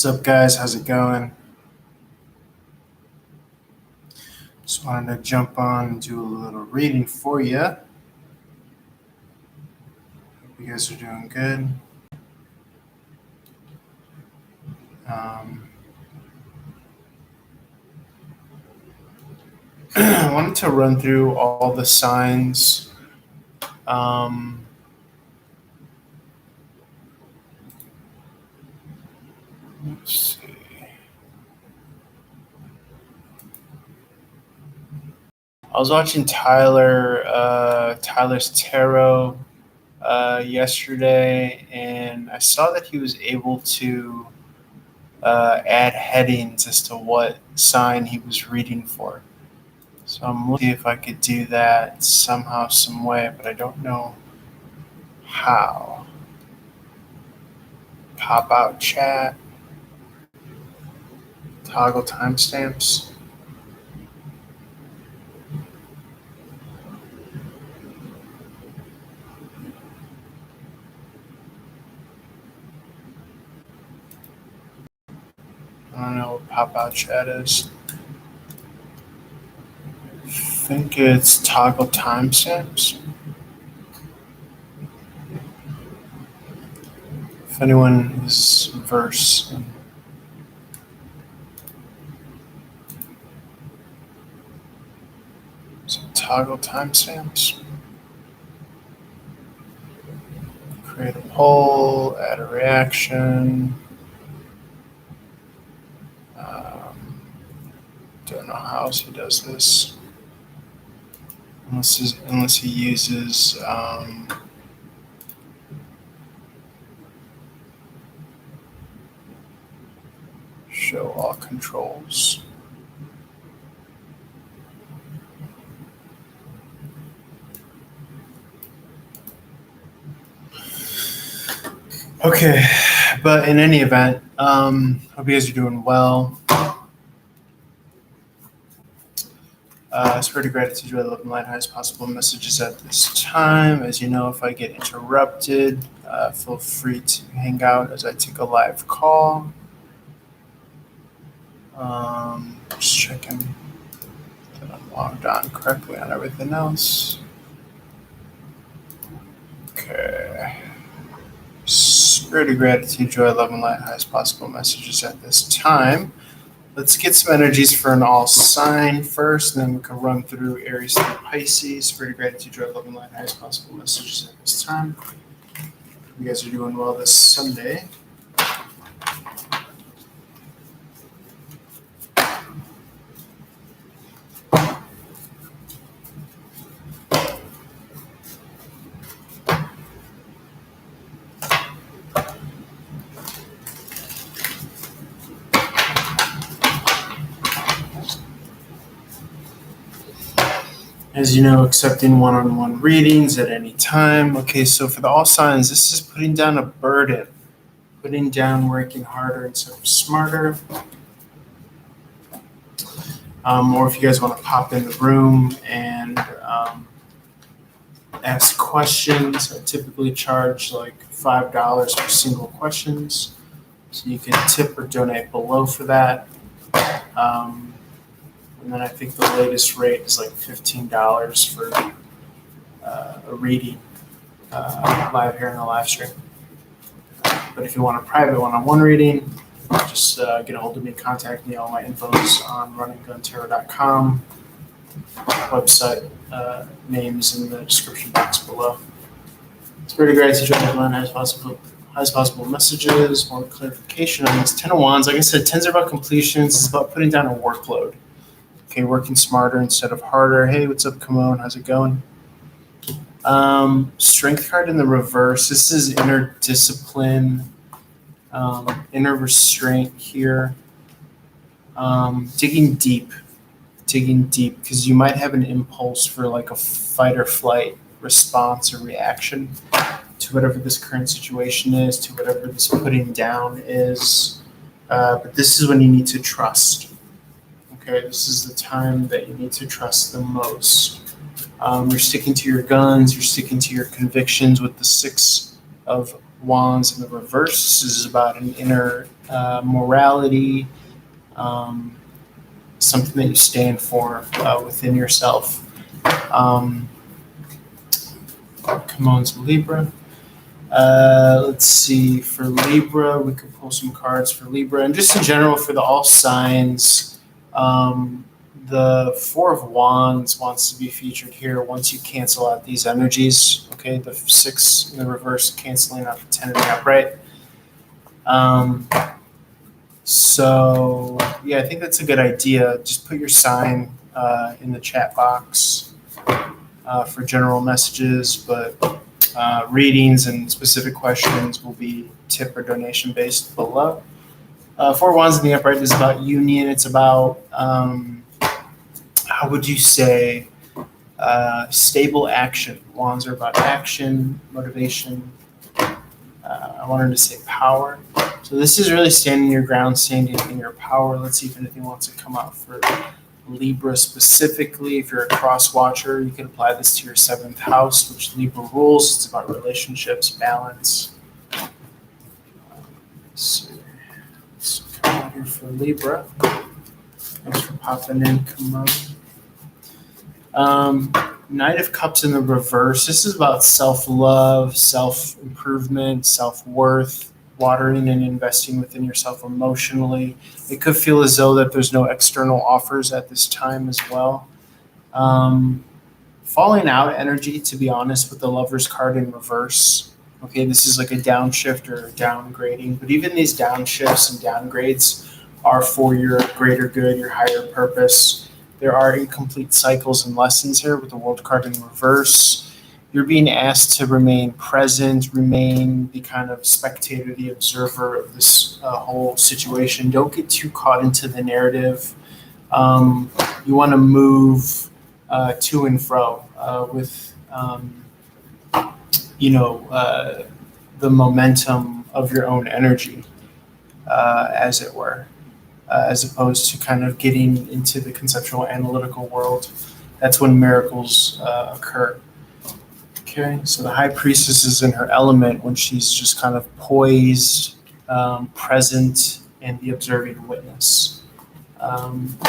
What's up, guys? How's it going? Just wanted to jump on and do a little reading for you. Hope you guys are doing good. I wanted to run through all the signs. Let's see. I was watching Tyler's tarot yesterday, and I saw that he was able to add headings as to what sign he was reading for. So I'm looking to see if I could do that somehow, some way, but I don't know how. Pop out chat. Toggle timestamps. I don't know what pop out chat is. I think it's toggle timestamps. If anyone is versed. So toggle timestamps. Create a poll, add a reaction. Don't know how else he does this. Unless he uses show all controls. Okay, but in any event, hope you guys are doing well. Spread of gratitude, joy, love, and light, highest possible messages at this time. As you know, if I get interrupted, feel free to hang out as I take a live call. Just checking that I'm logged on correctly on everything else. Okay. Spirit of gratitude, joy, love, and light, highest possible messages at this time. Let's get some energies for an all sign first, and then we can run through Aries through Pisces. Spirit of gratitude, joy, love, and light, highest possible messages at this time. You guys are doing well this Sunday. As you know, accepting one-on-one readings at any time. Okay, so for the all signs, this is putting down a burden, putting down working harder instead of smarter. Or if you guys want to pop in the room and ask questions, I typically charge like $5 for single questions. So you can tip or donate below for that. And then I think the latest rate is like $15 for a reading live here in the live stream. But if you want a private one-on-one reading, just get a hold of me, contact me. All my info is on runningguntarot.com. Website names in the description box below. Spirit of gratitude, everyone, highest possible messages. More clarification on this. 10 of Wands. Like I said, 10s are about completions. It's about putting down a workload. Okay, working smarter instead of harder. Hey, what's up, Kimon? How's it going? Strength card in the reverse. This is inner discipline, inner restraint here. Digging deep, because you might have an impulse for like a fight or flight response or reaction to whatever this current situation is, to whatever this putting down is. But this is when you need to trust. Okay, this is the time that you need to trust the most. You're sticking to your guns, you're sticking to your convictions with the 6 of Wands in the reverse. This is about an inner morality, something that you stand for within yourself. Come on, Libra. Let's see, for Libra, we could pull some cards for Libra. And just in general, for the all signs, the Four of Wands wants to be featured here once you cancel out these energies. Okay, the 6 in the reverse canceling out the 10 in the upright. So, yeah, I think that's a good idea. Just put your sign in the chat box for general messages, but readings and specific questions will be tip or donation based below. Four Wands in the upright is about union. It's about, how would you say, stable action. Wands are about action, motivation. I wanted to say power. So this is really standing your ground, standing in your power. Let's see if anything wants to come out for Libra specifically. If you're a cross watcher, you can apply this to your 7th house, which Libra rules. It's about relationships, balance. So come out here for Libra. Thanks for popping in. Come on. Knight of Cups in the reverse. This is about self-love, self-improvement, self-worth, watering and investing within yourself emotionally. It could feel as though that there's no external offers at this time as well. Falling out energy, to be honest, with the Lover's card in reverse. Okay, this is like a downshift or a downgrading, but even these downshifts and downgrades are for your greater good, your higher purpose. There are incomplete cycles and lessons here with the World card in reverse. You're being asked to remain present, remain the kind of spectator, the observer of this whole situation. Don't get too caught into the narrative. You want to move to and fro with, the momentum of your own energy, as it were. As opposed to kind of getting into the conceptual analytical world. That's when miracles occur. Okay, so the High Priestess is in her element when she's just kind of poised, present, and the observing witness.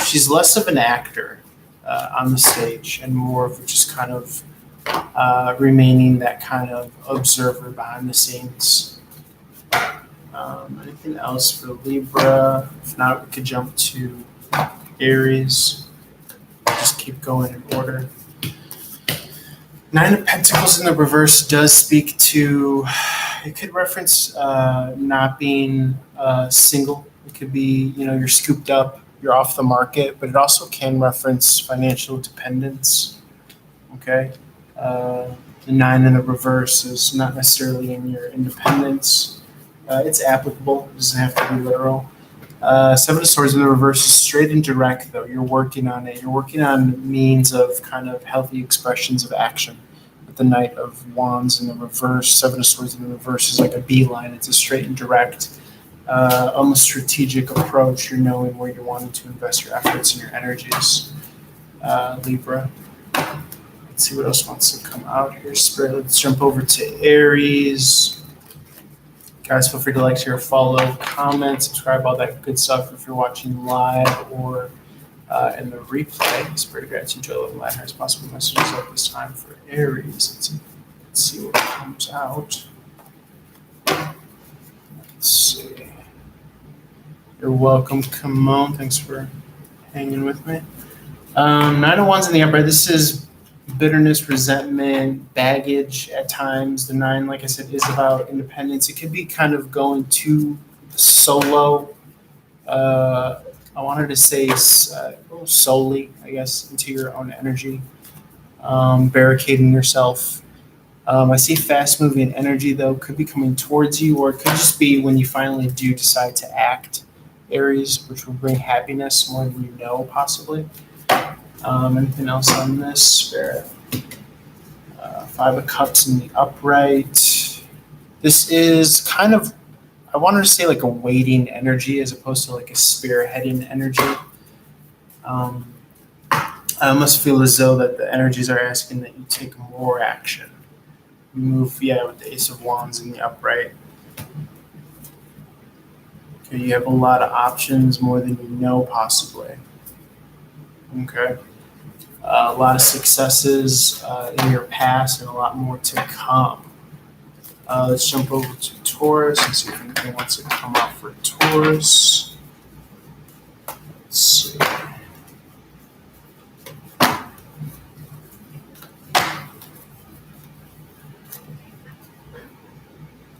She's less of an actor on the stage and more of just kind of remaining that kind of observer behind the scenes. Anything else for Libra? If not, we could jump to Aries. Just keep going in order. 9 of Pentacles in the reverse does speak to, it could reference not being single. It could be, you're scooped up, you're off the market, but it also can reference financial dependence. Okay? The 9 in the reverse is not necessarily in your independence. It's applicable. It doesn't have to be literal. 7 of Swords in the reverse is straight and direct, though. You're working on it. You're working on means of kind of healthy expressions of action. With the Knight of Wands in the reverse, 7 of Swords in the reverse is like a beeline. It's a straight and direct, almost strategic approach. You're knowing where you're wanting to invest your efforts and your energies, Libra. Let's see what else wants to come out here. Spirit, let's jump over to Aries. Guys, feel free to like, share, follow, comment, subscribe, all that good stuff if you're watching live or in the replay. Spirit of gratitude, joy, love, and light, highest possible messages at this time for Aries. Let's see what comes out. Let's see. You're welcome. Come on. Thanks for hanging with me. 9 of Wands in the upright. This is bitterness, resentment, baggage at times. The 9, like I said, is about independence. It could be kind of going too solo. I wanted to say solely, I guess, into your own energy, barricading yourself. I see fast-moving energy, though, could be coming towards you, or it could just be when you finally do decide to act, Aries, which will bring happiness more than you know, possibly. Anything else on this? Spirit. 5 of Cups in the upright. This is kind of, I wanted to say like a waiting energy as opposed to like a spearheading energy. I almost feel as though that the energies are asking that you take more action. Move, with the Ace of Wands in the upright. Okay, you have a lot of options, more than you know, possibly. Okay. A lot of successes in your past and a lot more to come. Let's jump over to Taurus and see if anything wants to come out for Taurus. Let's see.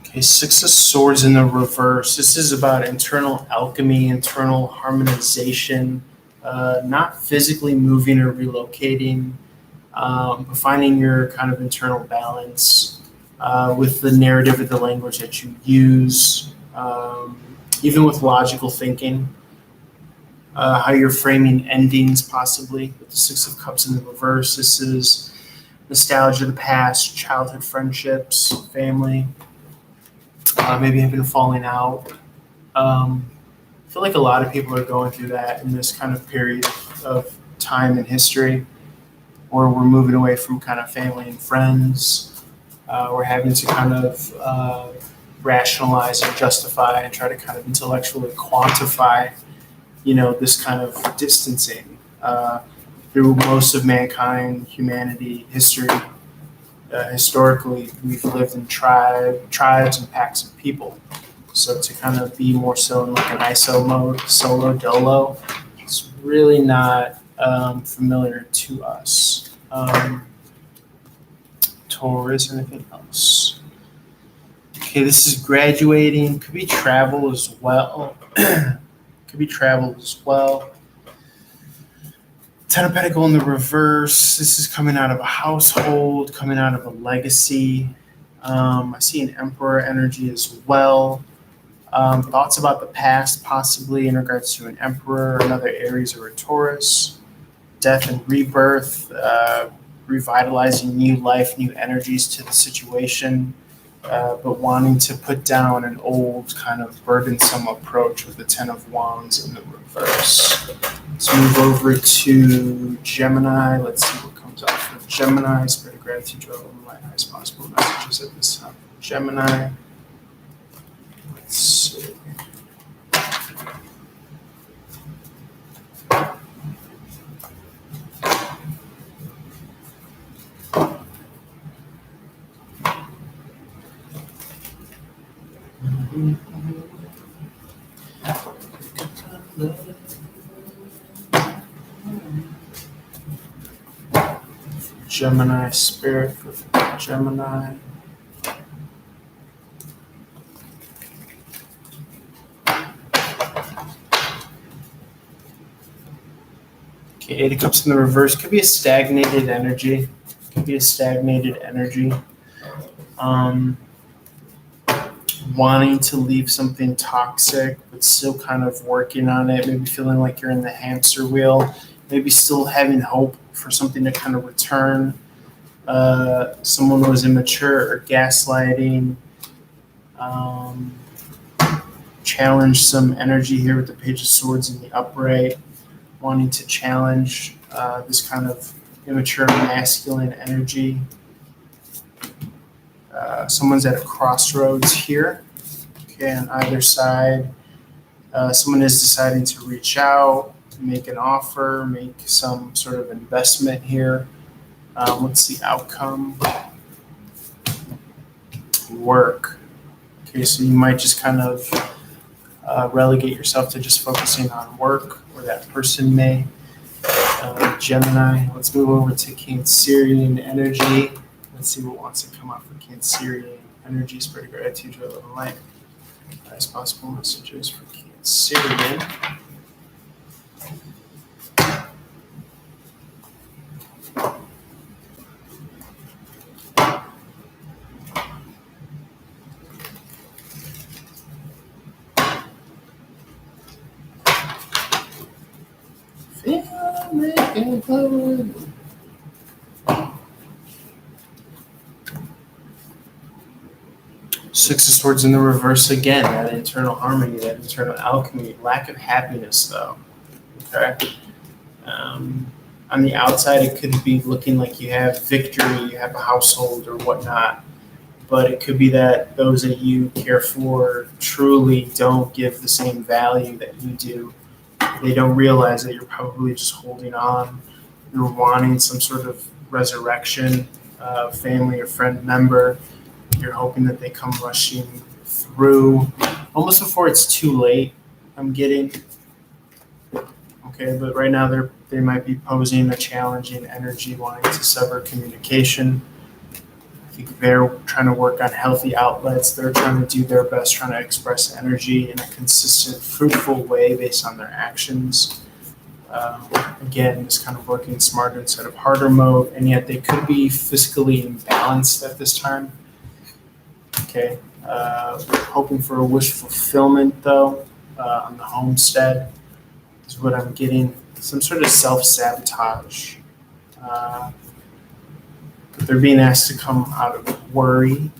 Okay, Six of Swords in the reverse. This is about internal alchemy, internal harmonization, not physically moving or relocating, but finding your kind of internal balance with the narrative of the language that you use, even with logical thinking, how you're framing endings possibly. With the Six of Cups in the reverse, this is nostalgia of the past, childhood friendships, family. Maybe have been falling out. I feel like a lot of people are going through that in this kind of period of time in history, where we're moving away from kind of family and friends. We're having to kind of rationalize and justify and try to kind of intellectually quantify, this kind of distancing through most of mankind, humanity, history. Historically, we've lived in tribes and packs of people. So to kind of be more so in like an ISO mode, solo dolo, it's really not familiar to us. Taurus, anything else? Okay, this is graduating. Could be travel as well. Could be travel as well. Ten of Pentacles in the reverse. This is coming out of a household, coming out of a legacy. I see an Emperor energy as well. Thoughts about the past, possibly in regards to an Emperor, another Aries or a Taurus. Death and rebirth, revitalizing new life, new energies to the situation, but wanting to put down an old kind of burdensome approach with the Ten of Wands in the reverse. Let's move over to Gemini. Let's see what comes out for Gemini. Spread of gratitude, joy, and light, highest possible messages at this time. Gemini. Let's see. Gemini spirit for Gemini. Okay, Eight of Cups in the reverse. Could be a stagnated energy. Wanting to leave something toxic, but still kind of working on it. Maybe feeling like you're in the hamster wheel. Maybe still having hope for something to kind of return. Someone was immature or gaslighting. Challenge some energy here with the Page of Swords in the upright. Wanting to challenge this kind of immature masculine energy. Someone's at a crossroads here. Okay, on either side. Someone is deciding to reach out, make an offer, make some sort of investment here. What's the outcome? Work. Okay, so you might just kind of relegate yourself to just focusing on work, or that person may. Gemini. Let's move over to Cancerian energy. Let's see what wants to come up for Cancerian energy. Spread of gratitude, joy, love, and light. Highest possible messages for Cancerian. Six of Swords in the reverse again. That internal harmony, that internal alchemy. Lack of happiness, though. Okay. On the outside, it could be looking like you have victory, you have a household or whatnot. but it could be that those that you care for truly don't give the same value that you do. They don't realize that you're probably just holding on. You're wanting some sort of resurrection, family or friend member. You're hoping that they come rushing through almost before it's too late. I'm getting okay, but right now they might be posing a challenging energy, wanting to sever communication. I think they're trying to work on healthy outlets. They're trying to do their best, trying to express energy in a consistent, fruitful way based on their actions. Again, just kind of working smarter instead of harder mode, and yet they could be fiscally imbalanced at this time. Okay, hoping for a wish fulfillment though on the homestead is what I'm getting. Some sort of self-sabotage. But they're being asked to come out of worry.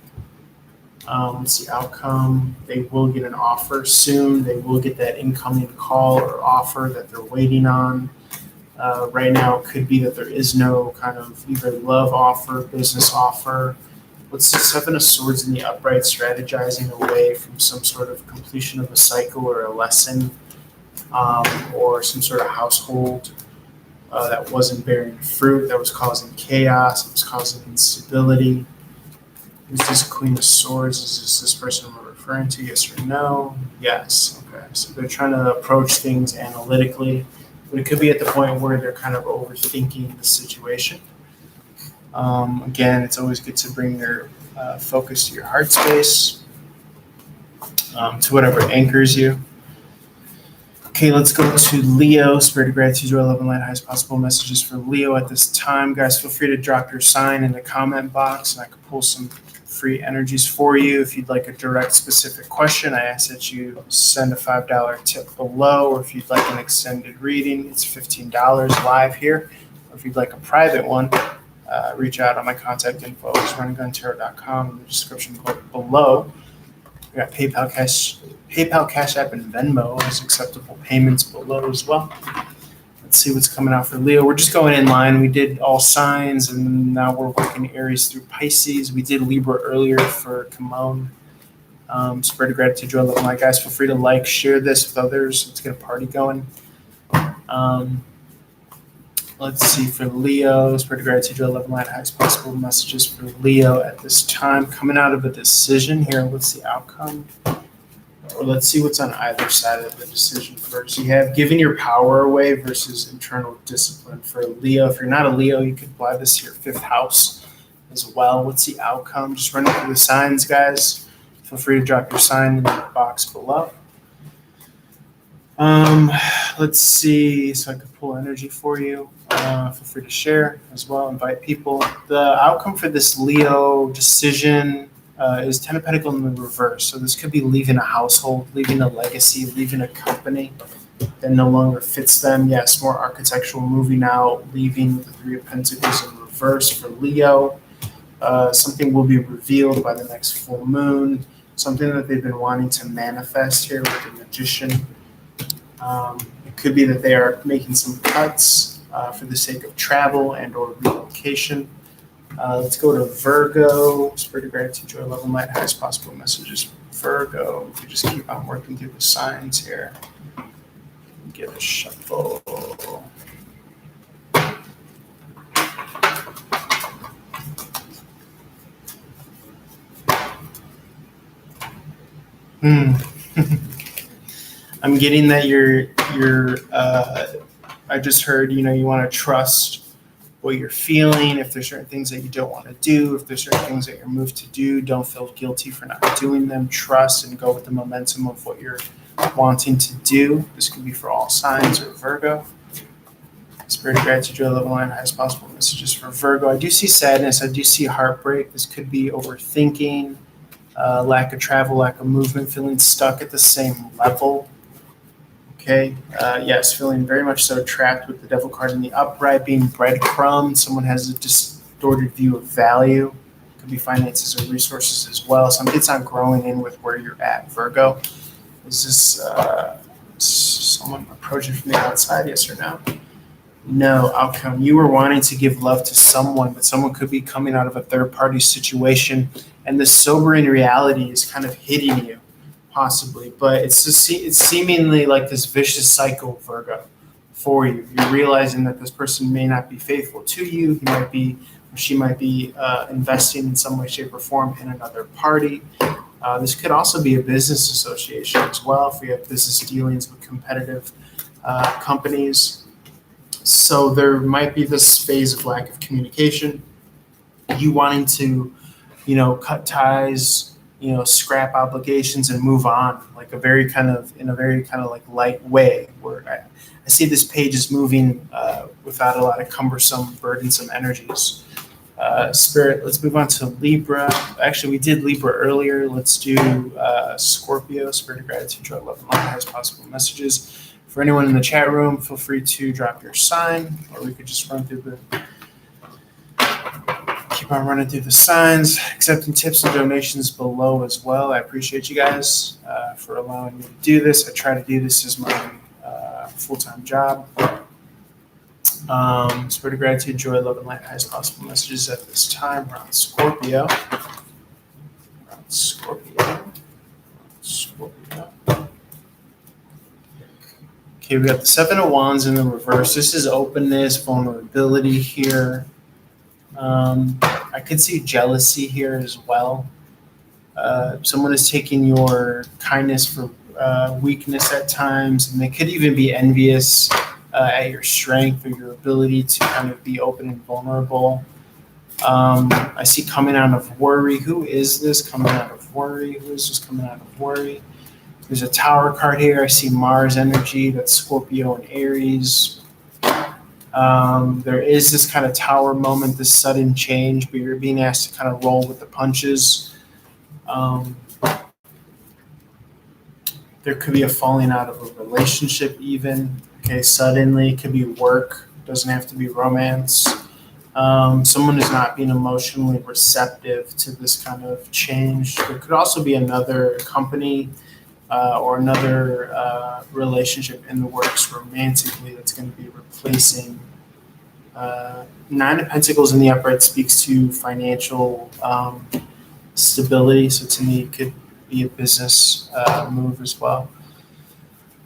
What's the outcome? They will get an offer soon. They will get that incoming call or offer that they're waiting on. Right now, it could be that there is no kind of either love offer, business offer. What's the Seven of Swords in the upright, strategizing away from some sort of completion of a cycle or a lesson, or some sort of household that wasn't bearing fruit, that was causing chaos, it was causing instability. Is this Queen of Swords? Is this person we're referring to? Yes or no? Yes. Okay. So they're trying to approach things analytically, but it could be at the point where they're kind of overthinking the situation. Again, it's always good to bring your focus to your heart space, to whatever anchors you. Okay, let's go to Leo. Spirit of gratitude, joy, love, and light. Highest possible messages for Leo at this time. Guys, feel free to drop your sign in the comment box, and I can pull some free energies for you. If you'd like a direct, specific question, I ask that you send a $5 tip below, or if you'd like an extended reading, it's $15 live here. Or if you'd like a private one, reach out on my contact info. It's runninguntarot.com in the description below. We got PayPal, Cash App, and Venmo as acceptable payments below as well. Let's see what's coming out for Leo. We're just going in line. We did all signs, and now we're working Aries through Pisces. We did Libra earlier for Kimon. Spirit of gratitude, joy, love, and light. Guys, feel free to like, share this with others. Let's get a party going. Let's see for Leo. Spirit of gratitude, joy, love, and light. Highest possible messages for Leo at this time. Coming out of a decision here. What's the outcome? Or let's see what's on either side of the decision first. You have giving your power away versus internal discipline for Leo. If you're not a Leo, you could apply this to your fifth house as well. What's the outcome? Just running through the signs, guys. Feel free to drop your sign in the box below. Let's see. So I could pull energy for you. Feel free to share as well. Invite people. The outcome for this Leo decision is Ten of Pentacles in the reverse. So this could be leaving a household, leaving a legacy, leaving a company that no longer fits them. Yes, more architectural, moving out, leaving the Three of Pentacles in reverse for Leo. Something will be revealed by the next full moon. Something that they've been wanting to manifest here with the Magician. It could be that they are making some cuts for the sake of travel and or relocation. Let's go to Virgo. Spirit of gratitude, joy, love, and light. Highest possible messages for Virgo. We just keep on working through the signs here. Give a shuffle. I'm getting that you're I just heard, you want to trust what you're feeling. If there's certain things that you don't want to do, if there's certain things that you're moved to do, don't feel guilty for not doing them. Trust and go with the momentum of what you're wanting to do. This could be for all signs or Virgo. Spirit of gratitude, joy, love, and light. Highest possible messages for Virgo. I do see sadness. I do see heartbreak. This could be overthinking, lack of travel, lack of movement, feeling stuck at the same level. Okay, yes, feeling very much so trapped with the Devil card in the upright, being breadcrumbed. Someone has a distorted view of value. Could be finances or resources as well. It's not growing in with where you're at, Virgo. Is this someone approaching from the outside, yes or no? no outcome. You were wanting to give love to someone, but someone could be coming out of a third-party situation, and the sobering reality is kind of hitting you, possibly. But it's seemingly like this vicious cycle, Virgo, for you. You're realizing that this person may not be faithful to you. He might be, or she might be investing in some way, shape, or form in another party. This could also be a business association as well, if we have business dealings with competitive companies. So there might be this phase of lack of communication, you wanting to, cut ties, scrap obligations and move on, like in a very kind of like light way, where I see this page is moving without a lot of cumbersome, burdensome energies. Spirit, let's move on to Libra. Actually, we did Libra earlier. Let's do Scorpio. Spirit of gratitude, joy, love, and light, highest possible messages. For anyone in the chat room, feel free to drop your sign, or we could just keep on running through the signs. Accepting tips and donations below as well. I appreciate you guys for allowing me to do this. I try to do this as my full-time job. Spirit of gratitude, joy, love, and light, highest possible messages at this time. We're on Scorpio. Okay, we got the Seven of Wands in the reverse. This is openness, vulnerability here. I could see jealousy here as well. Someone is taking your kindness for weakness at times, and they could even be envious at your strength or your ability to kind of be open and vulnerable. I see coming out of worry. Who is this coming out of worry? Who is this coming out of worry? There's a Tower card here. I see Mars energy. That's Scorpio and Aries. There is this kind of Tower moment, this sudden change, but you're being asked to kind of roll with the punches. There could be a falling out of a relationship even. Okay, suddenly. It could be work. Doesn't have to be romance. Someone is not being emotionally receptive to this kind of change. There could also be another company or another relationship in the works romantically that's going to be replacing. Nine of Pentacles in the upright speaks to financial stability. So to me, it could be a business move as well.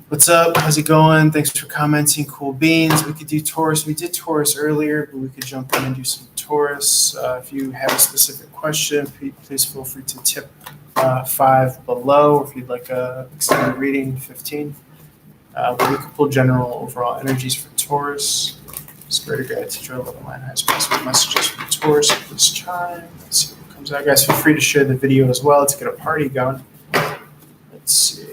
What's up? How's it going? Thanks for commenting. Cool beans. We could do Taurus. We did Taurus earlier, but we could jump in and do some Taurus. If you have a specific question, please feel free to tip 5 below. If you'd like a extended reading, 15. But we could pull general overall energies for Taurus. Spirit of gratitude, joy, love, and light, highest possible messages for Taurus at this time. Let's see what comes out. Guys, feel free to share the video as well. Let's get a party going. Let's see.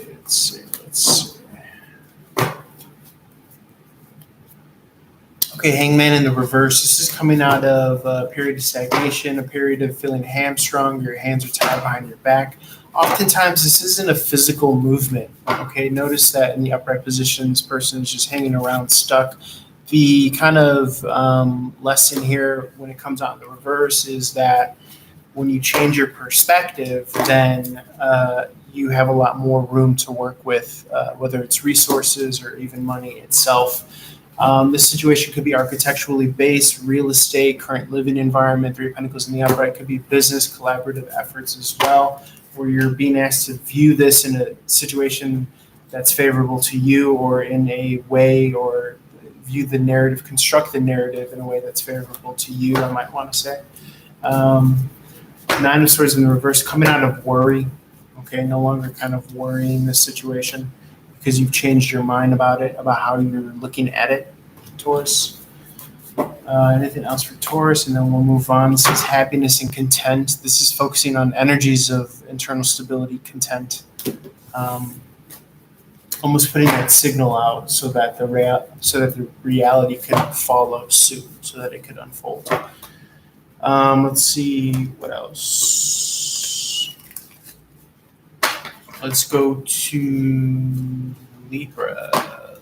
Okay, Hangman in the reverse. This is coming out of a period of stagnation, a period of feeling hamstrung. Your hands are tied behind your back. Oftentimes, this isn't a physical movement. Okay, notice that in the upright position, this person is just hanging around stuck. The kind of lesson here when it comes out in the reverse is that when you change your perspective, then you have a lot more room to work with, whether it's resources or even money itself. This situation could be architecturally based, real estate, current living environment. Three of Pentacles in the upright could be business, collaborative efforts as well, where you're being asked to view this in a situation that's favorable to you, or in a way, or view the narrative, construct the narrative in a way that's favorable to you, I might want to say. Nine of Swords in the reverse, coming out of worry. Okay, no longer kind of worrying this situation, because you've changed your mind about it, about how you're looking at it, Taurus. Anything else for Taurus? And then we'll move on. This is happiness and content. This is focusing on energies of internal stability, content. Almost putting that signal out so that the reality could follow suit, so that it could unfold. Let's see what else. Let's go to Libra.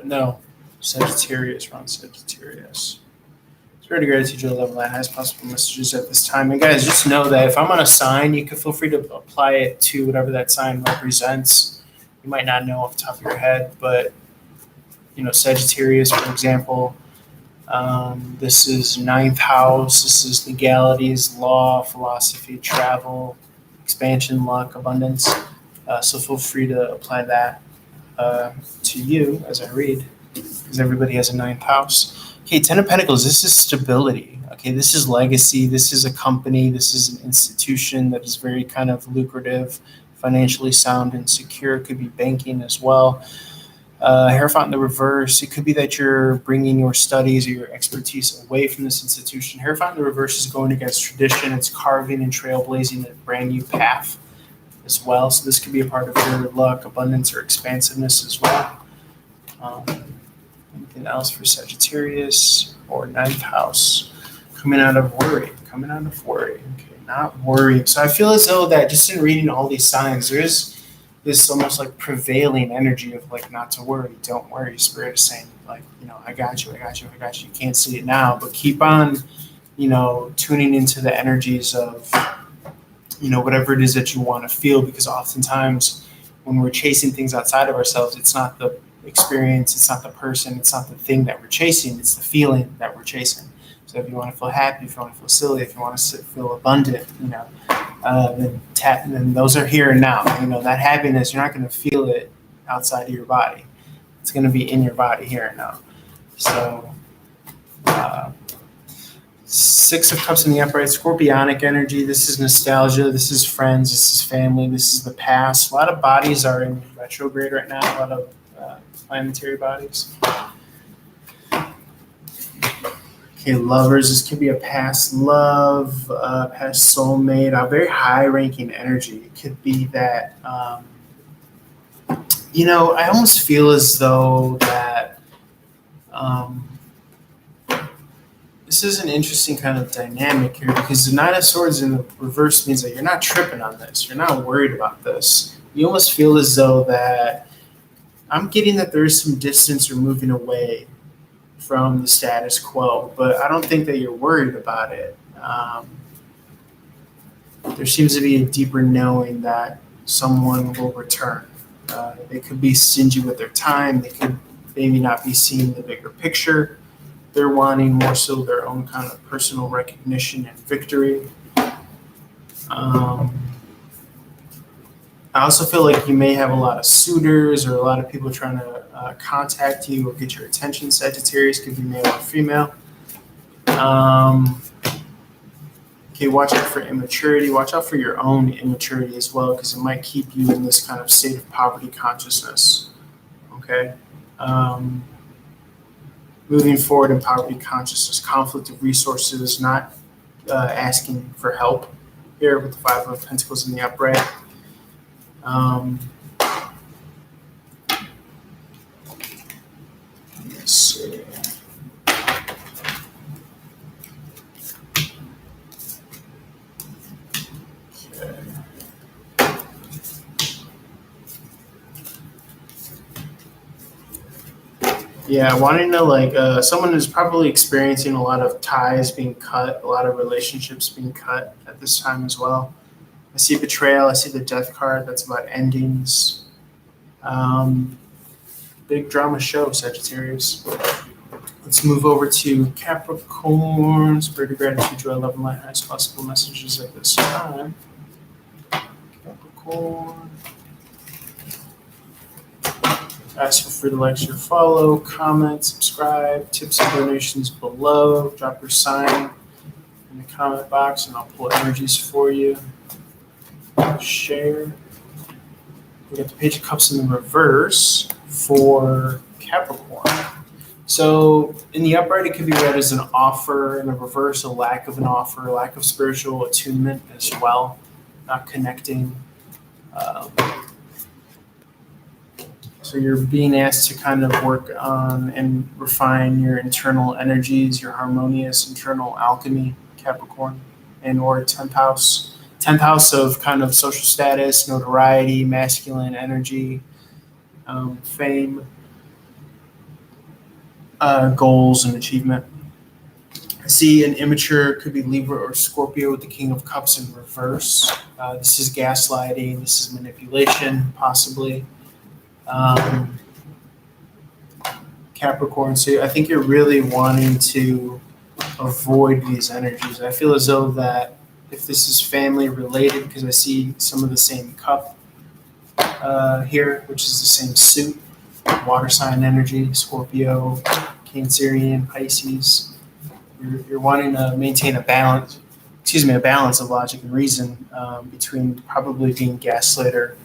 No, Sagittarius. We're on Sagittarius. Spirit of gratitude, joy, love, and light, highest possible messages at this time. And guys, just know that if I'm on a sign, you can feel free to apply it to whatever that sign represents. You might not know off the top of your head, but Sagittarius, for example. This is ninth house. This is legalities, law, philosophy, travel, expansion, luck, abundance. So feel free to apply that to you as I read, because everybody has a ninth house. Okay, Ten of Pentacles, this is stability. Okay, this is legacy. This is a company. This is an institution that is very kind of lucrative, financially sound and secure. It could be banking as well. Hierophant in the reverse, it could be that you're bringing your studies or your expertise away from this institution. Hierophant in the reverse is going against tradition. It's carving and trailblazing a brand new path as well. So this could be a part of your luck, abundance, or expansiveness as well. Anything else for Sagittarius or ninth house? Coming out of worry. Okay, not worrying. So I feel as though that just in reading all these signs, there's this almost like prevailing energy of like not to worry, don't worry. Spirit is saying like, I got you. You can't see it now, but keep on, tuning into the energies of, whatever it is that you want to feel, because oftentimes when we're chasing things outside of ourselves, it's not the experience, it's not the person, it's not the thing that we're chasing, it's the feeling that we're chasing. So if you want to feel happy, if you want to feel silly, if you want to feel abundant, then those are here and now. That happiness, you're not going to feel it outside of your body. It's going to be in your body here and now. So, Six of Cups in the upright, Scorpionic energy. This is nostalgia. This is friends. This is family. This is the past. A lot of bodies are in retrograde right now. A lot of planetary bodies. Okay, lovers. This could be a past love, past soulmate, a very high-ranking energy. It could be that, I almost feel as though that this is an interesting kind of dynamic here, because the Nine of Swords in the reverse means that you're not tripping on this. You're not worried about this. You almost feel as though that I'm getting that there's some distance or moving away from the status quo, but I don't think that you're worried about it. There seems to be a deeper knowing that someone will return. They could be stingy with their time. They could maybe not be seeing the bigger picture. They're wanting more so their own kind of personal recognition and victory. I also feel like you may have a lot of suitors or a lot of people trying to contact you or get your attention. Sagittarius could be male or female. Okay, watch out for immaturity. Watch out for your own immaturity as well, because it might keep you in this kind of state of poverty consciousness. Okay. Moving forward in poverty consciousness, conflict of resources, not asking for help here with the Five of Pentacles in the upright. Let's see. Okay. Yeah, wanting to someone is probably experiencing a lot of ties being cut, a lot of relationships being cut at this time as well. I see betrayal. I see the death card. That's about endings. Big drama show, Sagittarius. Let's move over to Capricorn. Spirit of gratitude, joy, love, and light. Highest possible messages at this time. Capricorn. Guys, feel free to like, share, follow, comment, subscribe. Tips and donations below. Drop your sign in the comment box, and I'll pull energies for you. Share. We got the Page of Cups in the reverse for Capricorn. So in the upright, it could be read as an offer. In the reverse, a lack of an offer, lack of spiritual attunement as well, not connecting. So you're being asked to kind of work on and refine your internal energies, your harmonious internal alchemy, Capricorn, and or 10th house. 10th house of kind of social status, notoriety, masculine energy, fame, goals, and achievement. I see an immature, could be Libra or Scorpio with the King of Cups in reverse. This is gaslighting. This is manipulation, possibly. Capricorn. So I think you're really wanting to avoid these energies. I feel as though that if this is family related, because I see some of the same cup here, which is the same suit, water sign energy, Scorpio, Cancerian, Pisces. You're wanting to maintain a balance. A balance of logic and reason between probably being gaslit or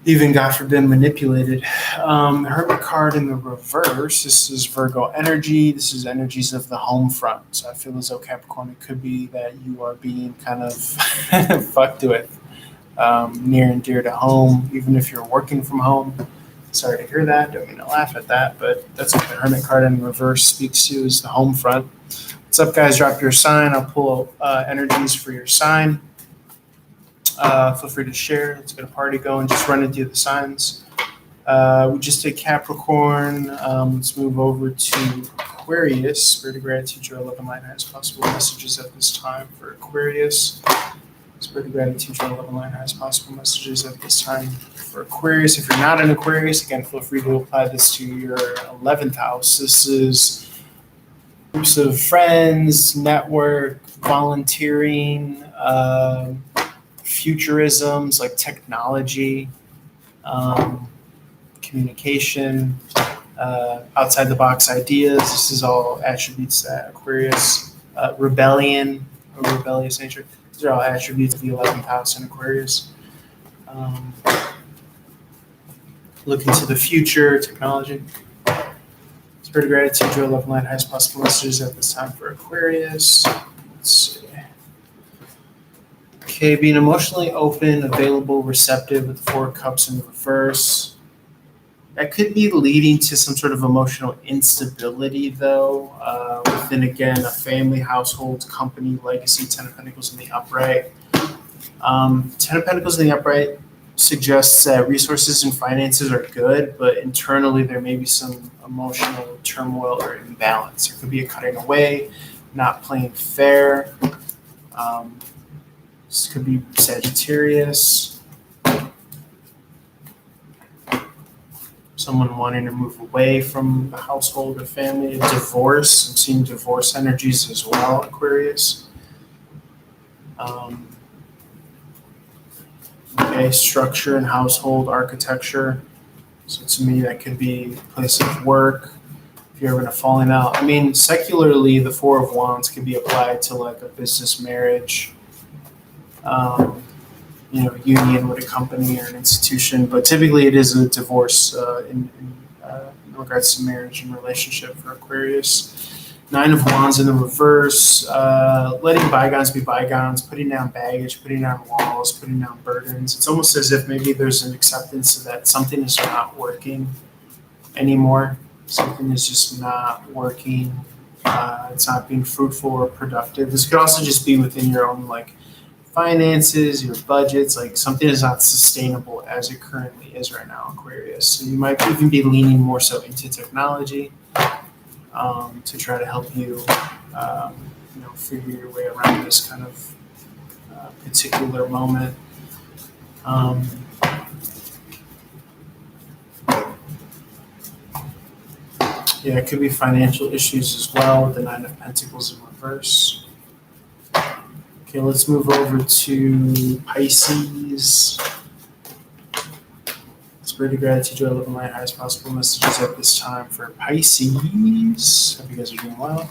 even, God forbid, manipulated. Hermit card in the reverse. This is Virgo energy. This is energies of the home front. So I feel as though Capricorn, it could be that you are being kind of fucked with near and dear to home, even if you're working from home. Sorry to hear that. Don't mean to laugh at that, but that's what the Hermit card in reverse speaks to, is the home front. What's up, guys? Drop your sign. I'll pull energies for your sign. Feel free to share. Let's get a party going. Just running through the signs. We just did Capricorn. Let's move over to Aquarius. Spirit of gratitude, your love and light, highest possible messages at this time for Aquarius. Spirit of gratitude, your love and light, highest possible messages at this time for Aquarius. If you're not an Aquarius, again, feel free to apply this to your 11th house. This is groups of friends, network, volunteering, futurisms like technology, communication, outside the box ideas. This is all attributes that Aquarius, rebellion, or rebellious nature. These are all attributes of the 11th house in Aquarius. Looking to the future, technology. Spirit of gratitude, joy, love, and light, highest possible messages at this time for Aquarius. Let's see. Okay, being emotionally open, available, receptive with the Four of Cups in reverse. That could be leading to some sort of emotional instability, though, within, again, a family, household, company, legacy. Ten of Pentacles in the upright. Ten of Pentacles in the upright suggests that resources and finances are good, but internally there may be some emotional turmoil or imbalance. There could be a cutting away, not playing fair. This could be Sagittarius. Someone wanting to move away from the household or family. A divorce. I'm seeing divorce energies as well, Aquarius. Okay, structure and household architecture. So to me, that could be a place of work. If you're having a falling out. I mean, secularly, the Four of Wands can be applied to like a business marriage, union with a company or an institution. But typically, it is a divorce in regards to marriage and relationship for Aquarius. Nine of Wands in the reverse, letting bygones be bygones, putting down baggage, putting down walls, putting down burdens. It's almost as if maybe there's an acceptance that something is not working anymore. Something is just not working. It's not being fruitful or productive. This could also just be within your own finances, your budgets. Like something is not sustainable as it currently is right now, Aquarius. So you might even be leaning more so into technology. To try to help you, figure your way around this kind of particular moment. It could be financial issues as well with the Nine of Pentacles in reverse. Okay, let's move over to Pisces. Spirit of gratitude, joy, love, and light, highest possible messages at this time for Pisces. Hope you guys are doing well.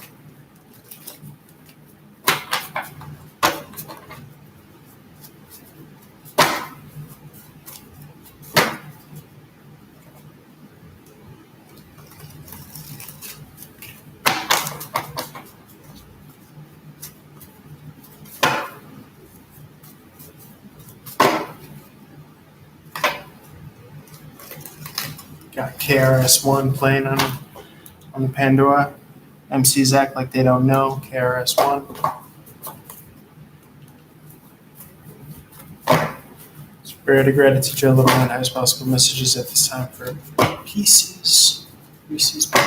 Got KRS-One playing on the Pandora. MCs act like they don't know. KRS-One. Spirit of gratitude, joy, love, and highest possible messages at this time for Pisces. Pisces.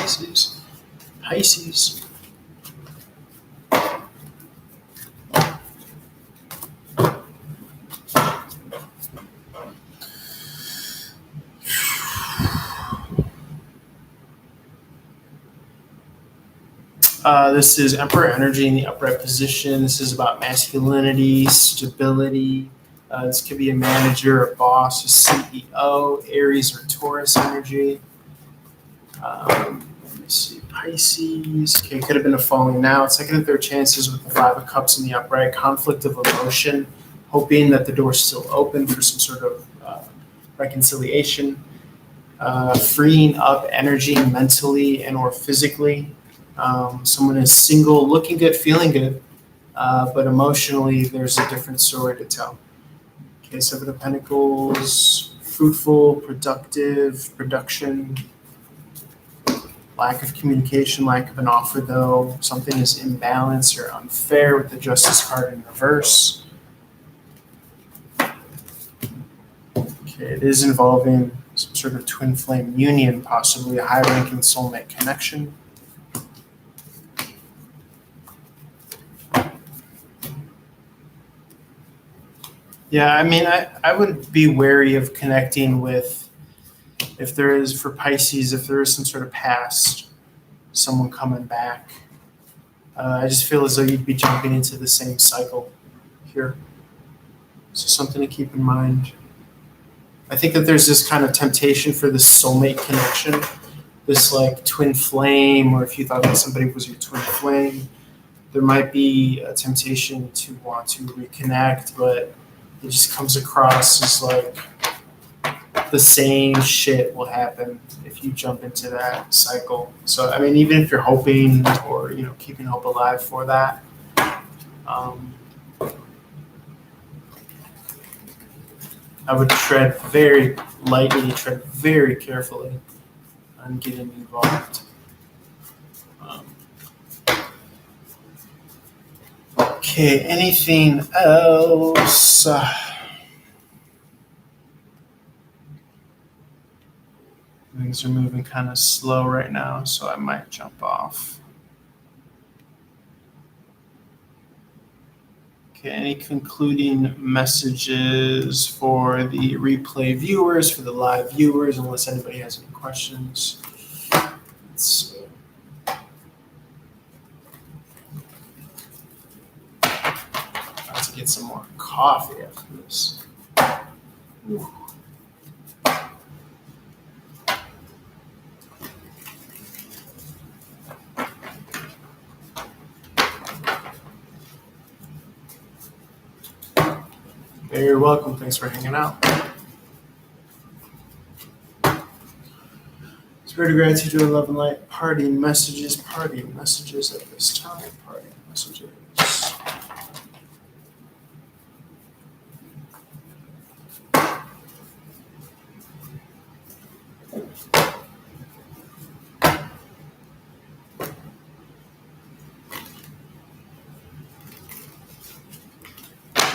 This is Emperor energy in the upright position. This is about masculinity, stability. This could be a manager, a boss, a CEO, Aries or Taurus energy. Let me see, Pisces. Okay, could have been a falling out. Second and third chances with the Five of Cups in the upright. Conflict of emotion, hoping that the door's still open for some sort of reconciliation. Freeing up energy mentally and or physically. Someone is single, looking good, feeling good, but emotionally there's a different story to tell. Okay, Seven of Pentacles, fruitful, productive, production, lack of communication, lack of an offer though. Something is imbalanced or unfair with the Justice card in reverse. Okay, it is involving some sort of twin flame union, possibly a high-ranking soulmate connection. Yeah, I mean, I would be wary of connecting with, if there is, for Pisces, if there is some sort of past, someone coming back. I just feel as though you'd be jumping into the same cycle here. So something to keep in mind. I think that there's this kind of temptation for this soulmate connection, this like twin flame, or if you thought that somebody was your twin flame, there might be a temptation to want to reconnect, but it just comes across as like the same shit will happen if you jump into that cycle. So, I mean, even if you're hoping or, keeping hope alive for that, I would tread very lightly, tread very carefully on getting involved. Okay, anything else? Things are moving kind of slow right now, so I might jump off. Okay, any concluding messages for the replay viewers, for the live viewers, unless anybody has any questions? Let's see. About to get some more coffee after this. Ooh. You're welcome. Thanks for hanging out. Spirit of gratitude, joy, love, and light. Parting messages at this time. Parting messages.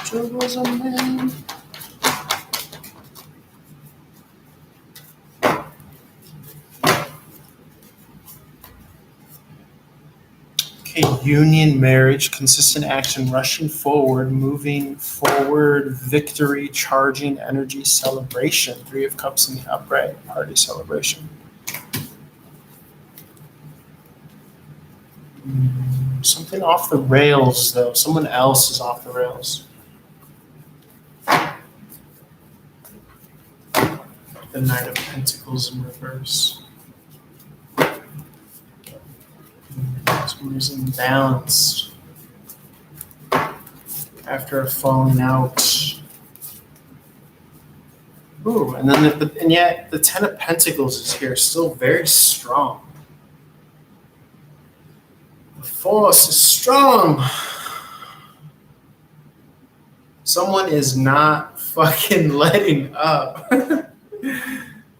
Joy was a man. Okay, union, marriage, consistent action, rushing forward, moving forward, victory, charging energy, celebration. Three of Cups in the upright, party celebration. Something off the rails, though. Someone else is off the rails. The Knight of Pentacles in reverse. Someone's imbalanced after a falling out. Ooh, and then and yet the Ten of Pentacles is here, still very strong. The force is strong. Someone is not fucking letting up.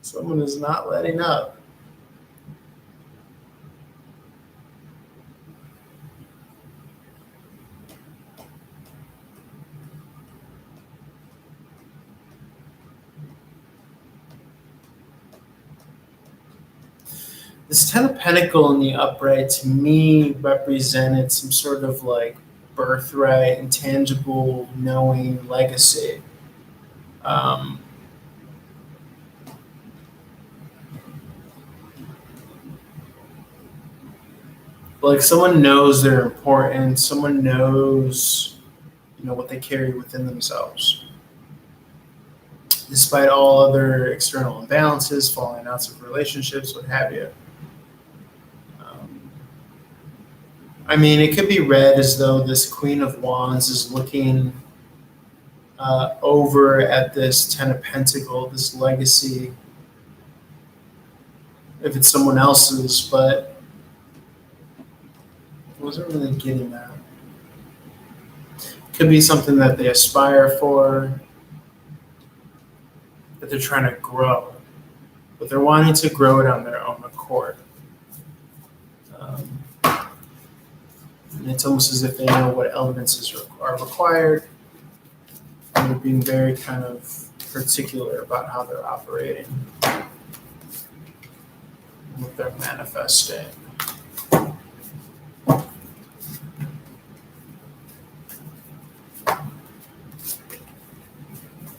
Someone is not letting up. This Ten of Pentacles in the upright to me represented some sort of like birthright, intangible, knowing, legacy. But like someone knows they're important. Someone knows, what they carry within themselves. Despite all other external imbalances, falling outs of relationships, what have you. I mean, it could be read as though this Queen of Wands is looking over at this Ten of Pentacles, this legacy, if it's someone else's, but I wasn't really getting that. Could be something that they aspire for, that they're trying to grow, but they're wanting to grow it on their own accord. And it's almost as if they know what elements are required, and they're being very kind of particular about how they're operating, what they're manifesting.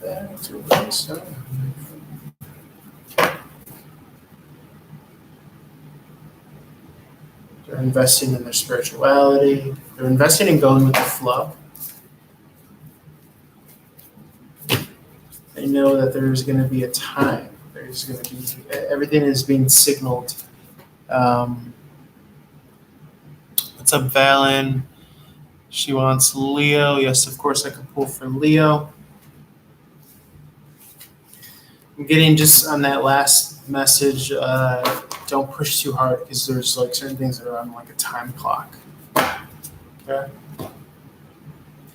Back to wisdom. They're investing in their spirituality. They're investing in going with the flow. They know that there's going to be a time. There's going to be, everything is being signaled. What's up, Valen? She wants Leo. Yes, of course I can pull for Leo. I'm getting just on that last message, don't push too hard because there's like certain things that are on like a time clock. Okay. Let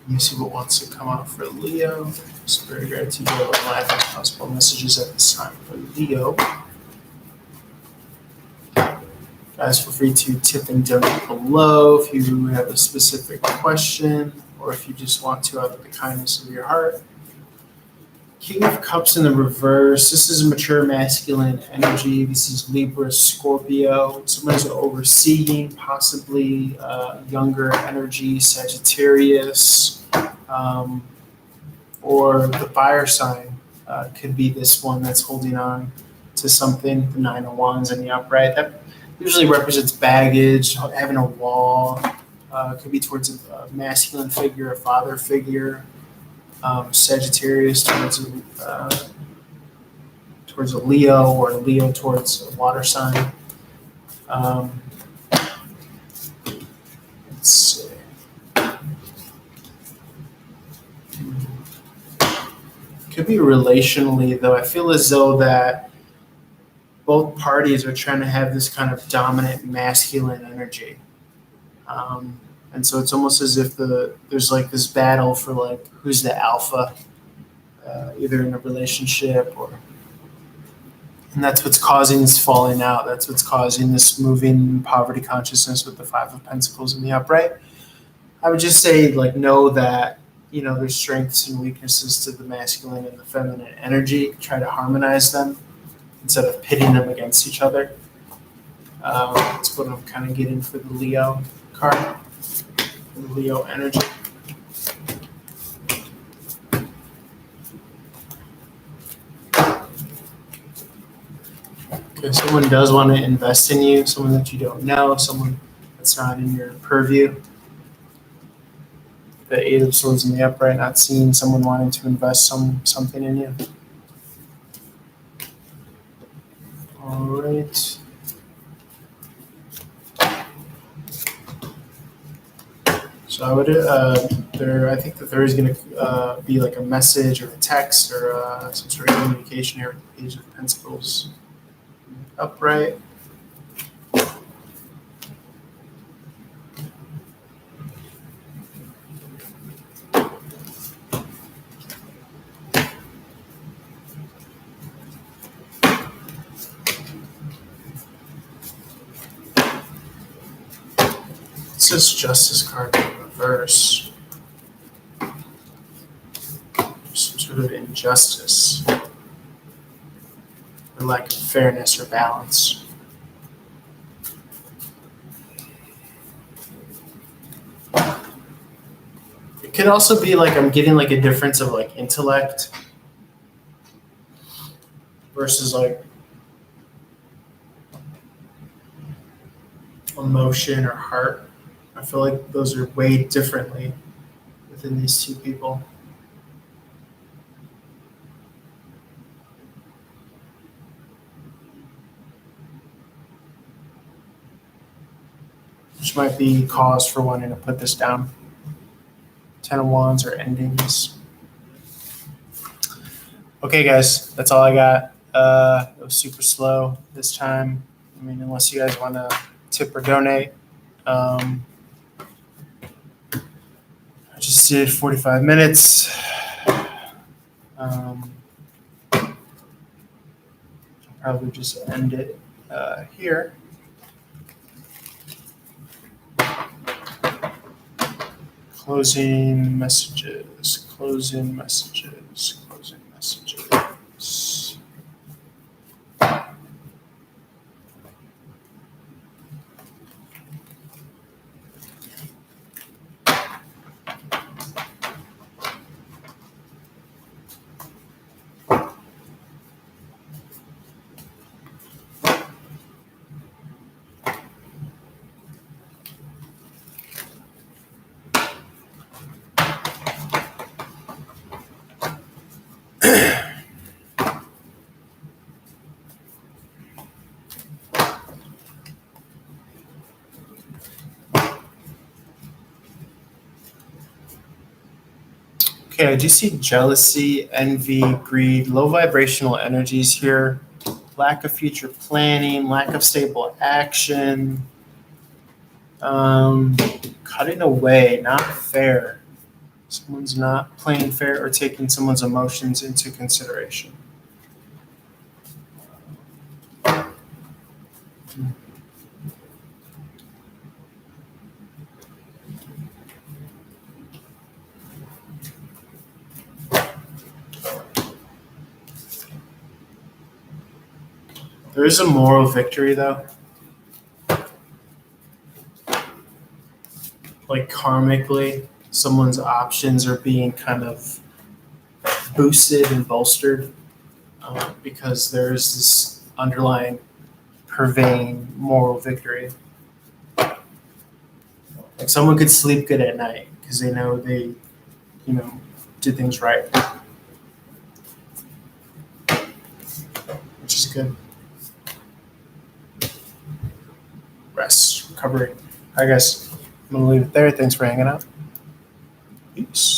me see what wants to come out for Leo. Spirit gratitude, live and possible messages at this time for Leo. Guys, feel free to tip and donate below if you have a specific question or if you just want to out of the kindness of your heart. King of Cups in the reverse. This is a mature masculine energy. This is Libra, Scorpio. Someone's overseeing, possibly younger energy, Sagittarius, or the fire sign could be this one that's holding on to something. The Nine of Wands in the upright. That usually represents baggage, having a wall. Could be towards a masculine figure, a father figure. Sagittarius towards a Leo, or Leo towards a water sign. Let's see. Could be relationally, though. I feel as though that both parties are trying to have this kind of dominant masculine energy. And so it's almost as if there's like this battle for like who's the alpha, either in a relationship and that's what's causing this falling out. That's what's causing this moving poverty consciousness with the Five of Pentacles in the upright. I would just say like know that there's strengths and weaknesses to the masculine and the feminine energy. Try to harmonize them instead of pitting them against each other. That's what I'm kind of getting for the Leo card. Leo energy. Okay, someone does want to invest in you, someone that you don't know, someone that's not in your purview. The Eight of Swords in the upright, not seeing someone wanting to invest something in you. All right. So I would, I think that there is going to be like a message or a text or some sort of communication here with the Page of Pentacles upright. It says Justice card in reverse. Some sort of injustice, or lack of fairness or balance. It could also be like I'm getting like a difference of like intellect versus like emotion or heart. I feel like those are weighed differently within these two people. Which might be cause for wanting to put this down. 10 of Wands or endings. Okay, guys, that's all I got. It was super slow this time. I mean, unless you guys want to tip or donate. I just did 45 minutes. I'll probably just end it here. Closing messages, closing messages, closing messages. Okay, I do see jealousy, envy, greed, low vibrational energies here, lack of future planning, lack of stable action, cutting away, not fair. Someone's not playing fair or taking someone's emotions into consideration. There is a moral victory, though. Like karmically, someone's options are being kind of boosted and bolstered because there's this underlying, purveying moral victory. Like someone could sleep good at night because they know they, did things right, which is good. Rest, recovery. All right, guys, I'm going to leave it there. Thanks for hanging out. Peace.